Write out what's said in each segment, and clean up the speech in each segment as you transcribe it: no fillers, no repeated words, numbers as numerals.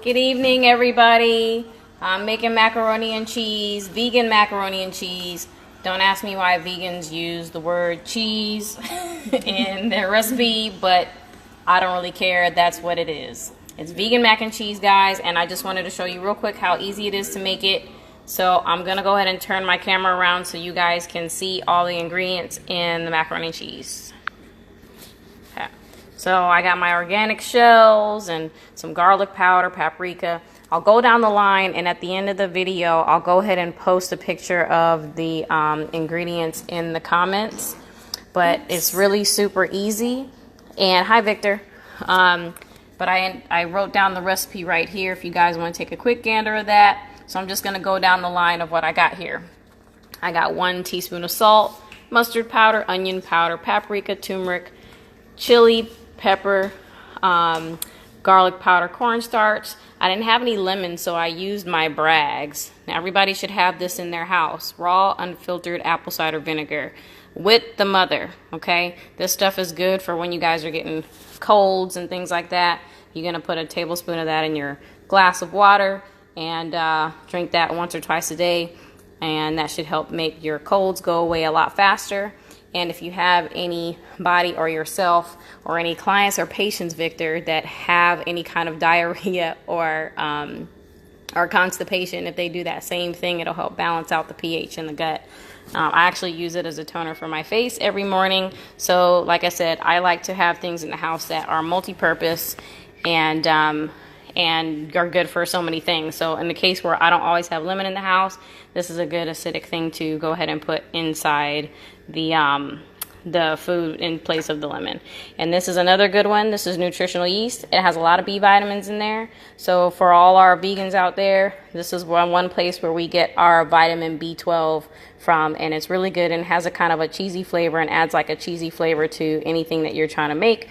Good evening, everybody. I'm making macaroni and cheese, vegan macaroni and cheese. Don't ask me why vegans use the word cheese in their recipe, but I don't really care. That's what it is. It's vegan mac and cheese, guys, and I just wanted to show you real quick how easy it is to make it. So I'm going to go ahead and turn my camera around so you guys can see all the ingredients in the macaroni and cheese. Okay. So I got my organic shells and some garlic powder, paprika. I'll go down the line, and at the end of the video, I'll go ahead and post a picture of the ingredients in the comments. But it's really super easy. And hi, Victor. But I wrote down the recipe right here if you guys want to take a quick gander of that. So I'm just going to go down the line of what I got here. I got 1 teaspoon of salt, mustard powder, onion powder, paprika, turmeric, chili, pepper, garlic powder, cornstarch. I didn't have any lemon, so I used my Bragg's. Now everybody should have this in their house. Raw, unfiltered apple cider vinegar with the mother, okay? This stuff is good for when you guys are getting colds and things like that. You're going to put a tablespoon of that in your glass of water and drink that once or twice a day, and that should help make your colds go away a lot faster. And if you have anybody or yourself or any clients or patients, Victor, that have any kind of diarrhea or constipation, if they do that same thing, it'll help balance out the pH in the gut. I actually use it as a toner for my face every morning. So like I said, I like to have things in the house that are multi-purpose and are good for so many things. So in the case where I don't always have lemon in the house, this is a good acidic thing to go ahead and put inside the food in place of the lemon. And this is another good one. This is nutritional yeast. It has a lot of B vitamins in there. So for all our vegans out there, this is one place where we get our vitamin B12 from, and it's really good and has a kind of a cheesy flavor and adds like a cheesy flavor to anything that you're trying to make,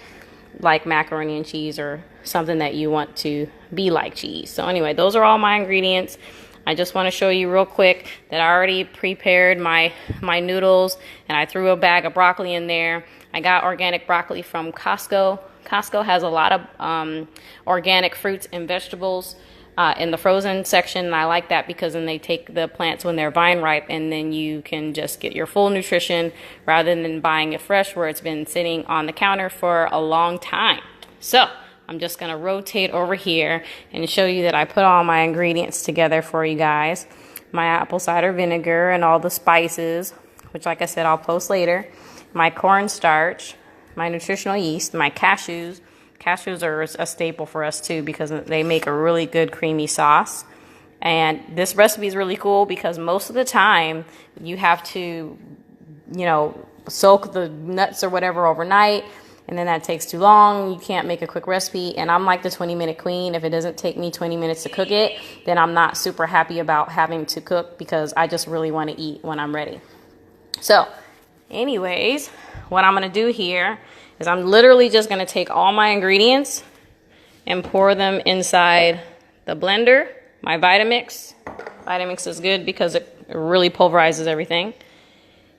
like macaroni and cheese or something that you want to be like cheese. So anyway, those are all my ingredients. I just want to show you real quick that I already prepared my noodles, and I threw a bag of broccoli in there. I got organic broccoli from Costco. Costco has a lot of organic fruits and vegetables in the frozen section, and I like that because then they take the plants when they're vine ripe, and then you can just get your full nutrition rather than buying it fresh where it's been sitting on the counter for a long time. So I'm just going to rotate over here and show you that I put all my ingredients together for you guys. My apple cider vinegar and all the spices, which like I said, I'll post later. My cornstarch, my nutritional yeast, my cashews. Cashews are a staple for us too because they make a really good creamy sauce. And this recipe is really cool because most of the time you have to, soak the nuts or whatever overnight. And then that takes too long. You can't make a quick recipe. And I'm like the 20-minute queen. If it doesn't take me 20 minutes to cook it, then I'm not super happy about having to cook because I just really want to eat when I'm ready. So anyways, what I'm going to do here is I'm literally just going to take all my ingredients and pour them inside the blender. My Vitamix. Vitamix is good because it really pulverizes everything.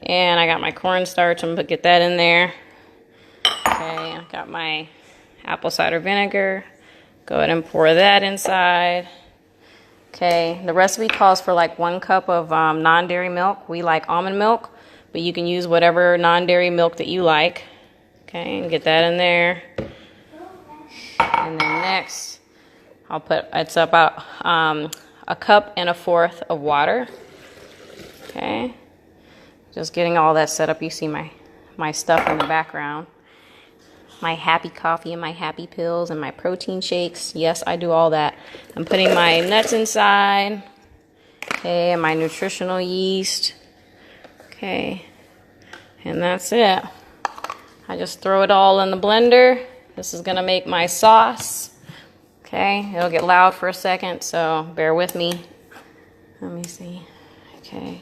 And I got my cornstarch. I'm going to get that in there. Okay, I got my apple cider vinegar. Go ahead and pour that inside. Okay, the recipe calls for like 1 cup of non-dairy milk. We like almond milk, but you can use whatever non-dairy milk that you like. Okay, and get that in there. And then next, it's about 1.25 cups of water. Okay, just getting all that set up. You see my stuff in the background. My happy coffee and my happy pills and my protein shakes. Yes, I do all that. I'm putting my nuts inside. Okay, and my nutritional yeast. Okay, and that's it. I just throw it all in the blender. This is going to make my sauce. Okay, it'll get loud for a second, so bear with me. Let me see. Okay.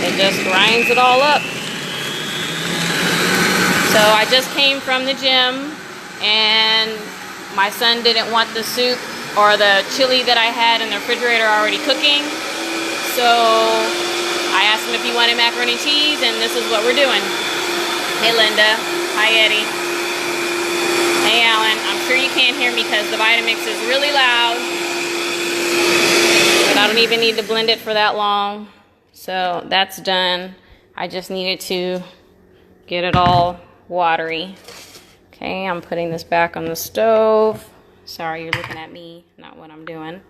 It just grinds it all up. So I just came from the gym, and my son didn't want the soup or the chili that I had in the refrigerator already cooking. So I asked him if he wanted macaroni and cheese, and this is what we're doing. Hey Linda. Hi Eddie. Hey Alan. I'm sure you can't hear hear me because the Vitamix is really loud. But I don't even need to blend it for that long. So that's done. I just needed to get it all watery. Okay, I'm putting this back on the stove. Sorry, you're looking at me, not what I'm doing.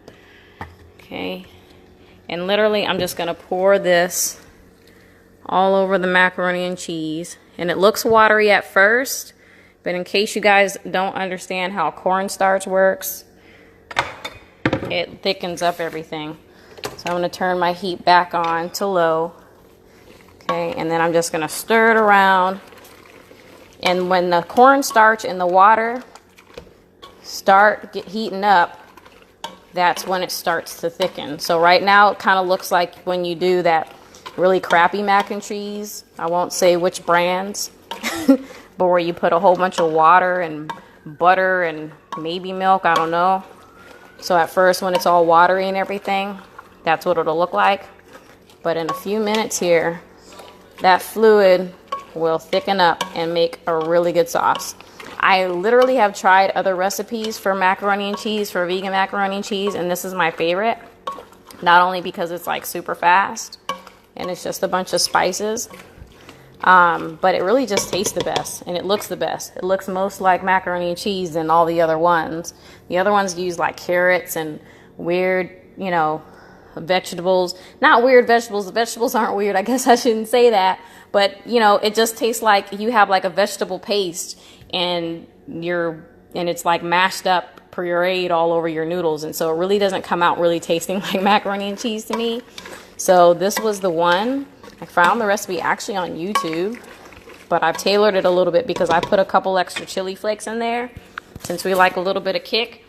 Okay, and literally I'm just gonna pour this all over the macaroni and cheese. And it looks watery at first, but in case you guys don't understand how cornstarch works, it thickens up everything. So I'm gonna turn my heat back on to low. Okay, and then I'm just gonna stir it around. And when the cornstarch and the water start heating up, that's when it starts to thicken. So right now it kind of looks like when you do that really crappy mac and cheese. I won't say which brands, but where you put a whole bunch of water and butter and maybe milk, I don't know. So at first when it's all watery and everything, that's what it'll look like. But in a few minutes here, that fluid will thicken up and make a really good sauce. I literally have tried other recipes for macaroni and cheese, for vegan macaroni and cheese, and this is my favorite. Not only because it's like super fast and it's just a bunch of spices, but it really just tastes the best and it looks the best. It looks most like macaroni and cheese than all the other ones. The other ones use like carrots and weird, you know, vegetables. Not weird vegetables. The vegetables aren't weird. I guess I shouldn't say that. But, you know, it just tastes like you have like a vegetable paste and it's like mashed up, pureed all over your noodles. And so it really doesn't come out really tasting like macaroni and cheese to me. So this was the one. I found the recipe actually on YouTube, but I've tailored it a little bit because I put a couple extra chili flakes in there. Since we like a little bit of kick,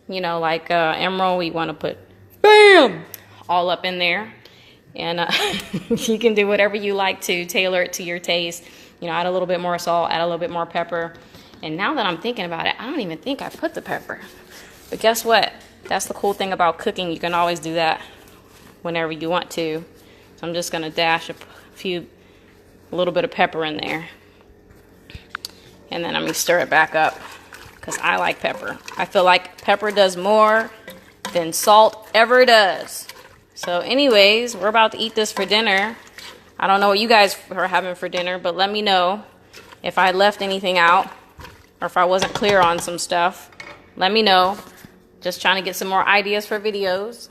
you know, like Emerald, we want to put BAM! All up in there. And you can do whatever you like to tailor it to your taste. You know, add a little bit more salt, add a little bit more pepper. And now that I'm thinking about it, I don't even think I put the pepper. But guess what? That's the cool thing about cooking. You can always do that whenever you want to. So I'm just going to dash a little bit of pepper in there. And then I'm going to stir it back up because I like pepper. I feel like pepper does more than salt ever does. So anyways, we're about to eat this for dinner. I don't know what you guys are having for dinner, but let me know if I left anything out or if I wasn't clear on some stuff. Let me know. Just trying to get some more ideas for videos.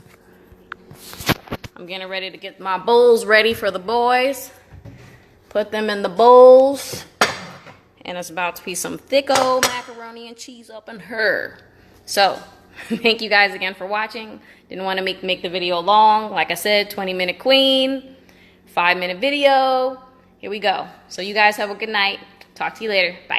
I'm getting ready to get my bowls ready for the boys. Put them in the bowls. And it's about to be some thick old macaroni and cheese up in her. So, thank you guys again for watching. Didn't want to make the video long. Like I said, 20-minute queen, 5-minute video. Here we go. So you guys have a good night. Talk to you later. Bye.